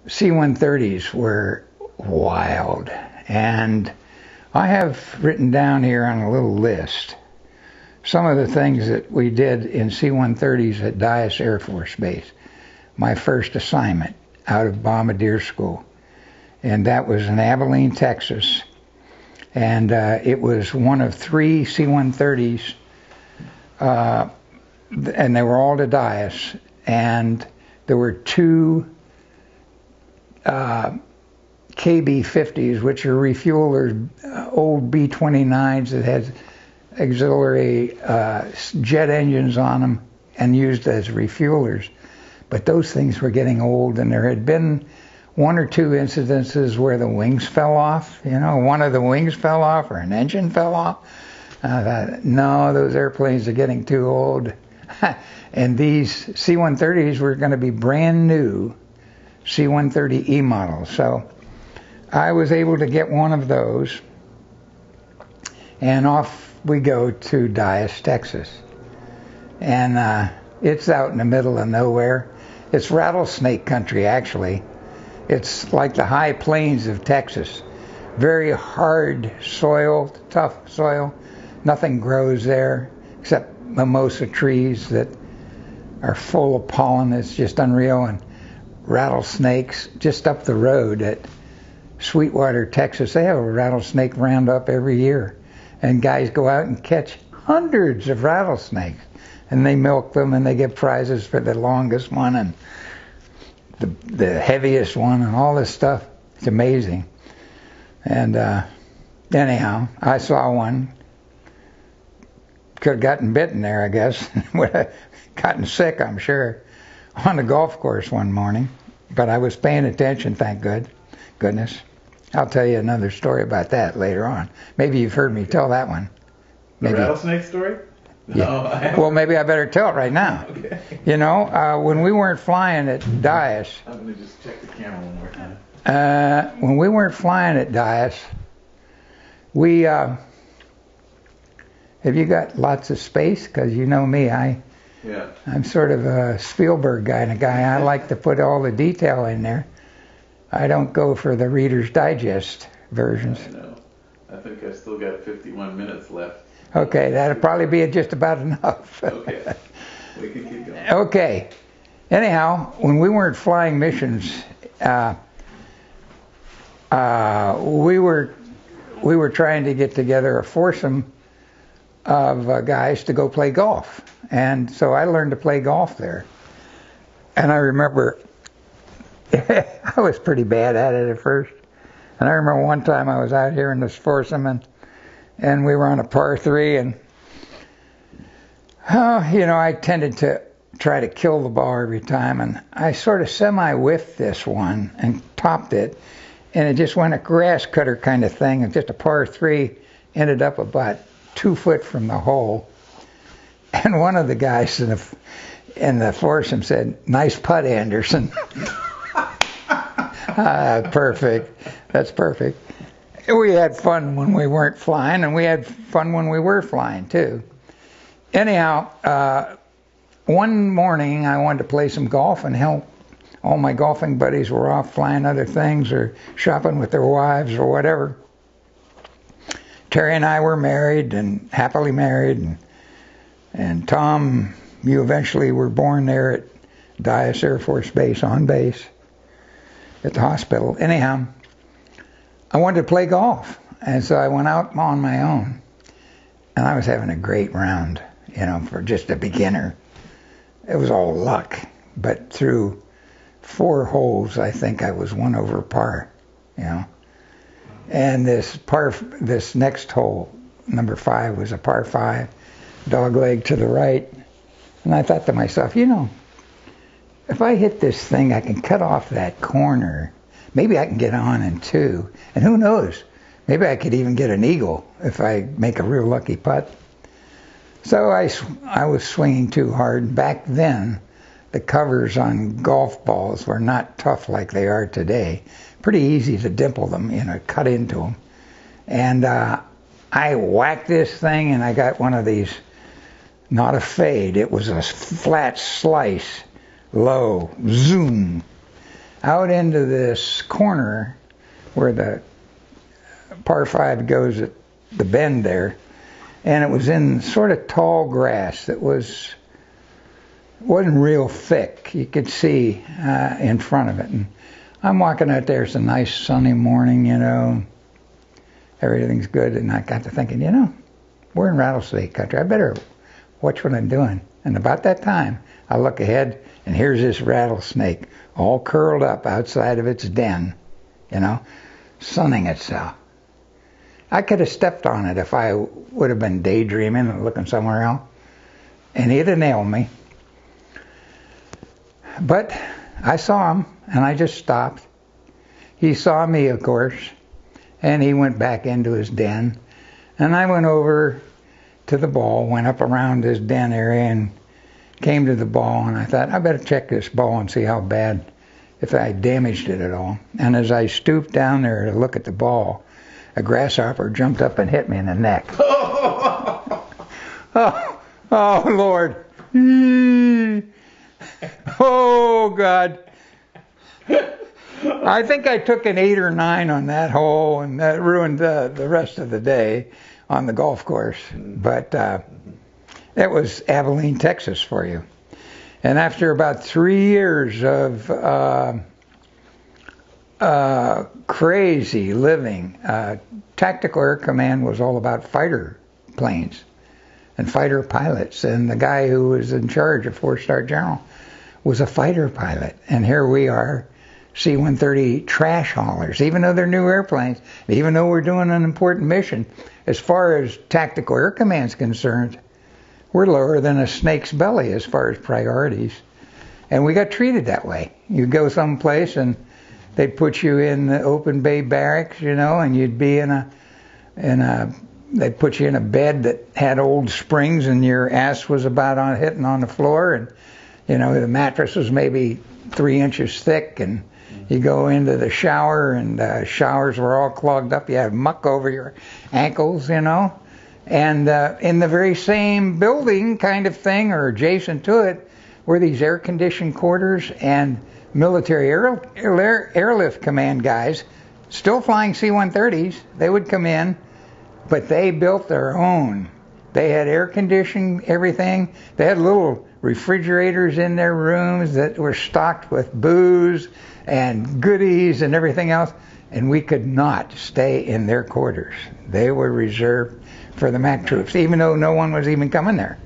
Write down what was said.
C-130's were wild, and I have written down here on a little list some of the things that we did in C-130's at Dyess Air Force Base, my first assignment out of Bombardier School, and that was in Abilene, Texas, and it was one of 3 C-130's, and they were all to Dyess, and there were 2 KB-50s, which are refuelers, old B-29s that had auxiliary jet engines on them and used as refuelers. But those things were getting old, and there had been 1 or 2 incidences where the wings fell off. You know, one of the wings fell off or an engine fell off. I thought, no, those airplanes are getting too old. And these C-130s were going to be brand new C-130E models. So I was able to get one of those, and off we go to Dyess, Texas. And it's out in the middle of nowhere. It's rattlesnake country, actually. It's like the high plains of Texas. Very hard soil, tough soil. Nothing grows there except mimosa trees that are full of pollen. It's just unreal. And rattlesnakes just up the road at Sweetwater, Texas. They have a rattlesnake roundup every year, and guys go out and catch hundreds of rattlesnakes, and they milk them, and they get prizes for the longest one and the heaviest one and all this stuff. It's amazing. And anyhow, I saw one. Could have gotten bitten there, I guess. Would have gotten sick, I'm sure, on the golf course one morning. But I was paying attention, thank goodness. I'll tell you another story about that later on. Maybe you've heard me tell that one. Maybe. The rattlesnake story? Yeah. No, well, maybe I better tell it right now. Okay. You know, when we weren't flying at Dyess. I'm going to just check the camera one more time. When we weren't flying at Dyess, we... have you got lots of space? Because you know me, I'm sort of a Spielberg kind of guy. I like to put all the detail in there. I don't go for the Reader's Digest versions. I know. I think I've still got 51 minutes left. Okay, that'll probably be just about enough. Okay, we can keep going. Okay. Anyhow, when we weren't flying missions, we were trying to get together a foursome of guys to go play golf. And so I learned to play golf there. And I remember I was pretty bad at it at first. And I remember one time I was out here in this foursome, and we were on a par 3, and you know, I tended to try to kill the ball every time, and I sort of semi-whiffed this one and topped it, and it just went a grass cutter kind of thing, and just a par 3, ended up about 2 foot from the hole. And one of the guys in the foursome said, "Nice putt, Anderson." Perfect. That's perfect. We had fun when we weren't flying, and we had fun when we were flying too. Anyhow, one morning I wanted to play some golf, and hell, all my golfing buddies were off flying other things or shopping with their wives or whatever. Terry and I were married and happily married, and Tom, you eventually were born there at Dyess Air Force Base, on base at the hospital. Anyhow, I wanted to play golf, and so I went out on my own, and I was having a great round, you know, for just a beginner. It was all luck, but through 4 holes, I think I was 1 over par, you know. And this next hole, number 5, was a par 5, dogleg to the right. And I thought to myself, you know, if I hit this thing, I can cut off that corner. Maybe I can get on in 2. And who knows, maybe I could even get an eagle if I make a real lucky putt. So I was swinging too hard. Back then, the covers on golf balls were not tough like they are today. Pretty easy to dimple them, you know, cut into them. And I whacked this thing, and I got one of these, not a fade, it was a flat slice, low, zoom. out into this corner where the par 5 goes at the bend there, and it was in sort of tall grass that wasn't real thick. You could see in front of it. And I'm walking out there. It's a nice sunny morning, you know. Everything's good. And I got to thinking, you know, we're in rattlesnake country. I better watch what I'm doing. And about that time, I look ahead, and here's this rattlesnake all curled up outside of its den, you know, sunning itself. I could have stepped on it if I would have been daydreaming and looking somewhere else, and he'd have nailed me. But I saw him, and I just stopped. He saw me, of course, and he went back into his den. And I went over to the ball, went up around his den area, and came to the ball, and I thought, I better check this ball and see how bad, if I damaged it at all. And as I stooped down there to look at the ball, a grasshopper jumped up and hit me in the neck. Oh, Lord. Oh, God. I think I took an 8 or 9 on that hole, and that ruined the rest of the day on the golf course. But that was Abilene, Texas for you. And after about 3 years of crazy living, Tactical Air Command was all about fighter planes and fighter pilots. And the guy who was in charge, a 4-star general, was a fighter pilot. And here we are, C-130 trash haulers, even though they're new airplanes, even though we're doing an important mission. As far as Tactical Air Command's concerned, we're lower than a snake's belly as far as priorities. And we got treated that way. You go someplace and they'd put you in the open bay barracks, you know, and you'd be they'd put you in a bed that had old springs, and your ass was about hitting on the floor, and, you know, the mattress was maybe 3 inches thick, and you go into the shower, and showers were all clogged up. You had muck over your ankles, you know. And in the very same building kind of thing, or adjacent to it, were these air-conditioned quarters, and military airlift command guys, still flying C-130's. They would come in, but they built their own. They had air conditioning, everything. They had little refrigerators in their rooms that were stocked with booze and goodies and everything else, and we could not stay in their quarters. They were reserved for the MAC troops, even though no one was even coming there.